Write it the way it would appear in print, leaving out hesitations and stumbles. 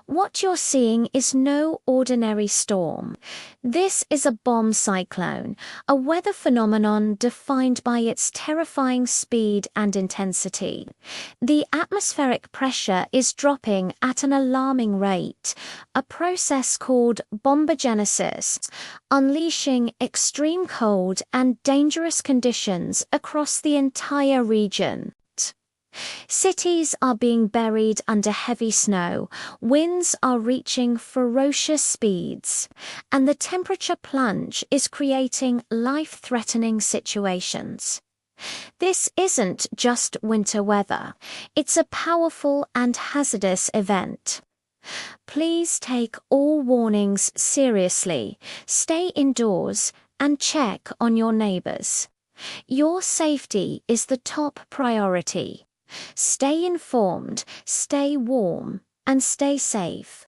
What you're seeing is no ordinary storm. This is a bomb cyclone, a weather phenomenon defined by its terrifying speed and intensity. The atmospheric pressure is dropping at an alarming rate, a process called bombogenesis, unleashing extreme cold and dangerous conditions across the entire region. Cities are being buried under heavy snow, winds are reaching ferocious speeds, and the temperature plunge is creating life-threatening situations. This isn't just winter weather, it's a powerful and hazardous event. Please take all warnings seriously, stay indoors, and check on your neighbors. Your safety is the top priority. Stay informed, stay warm, and stay safe.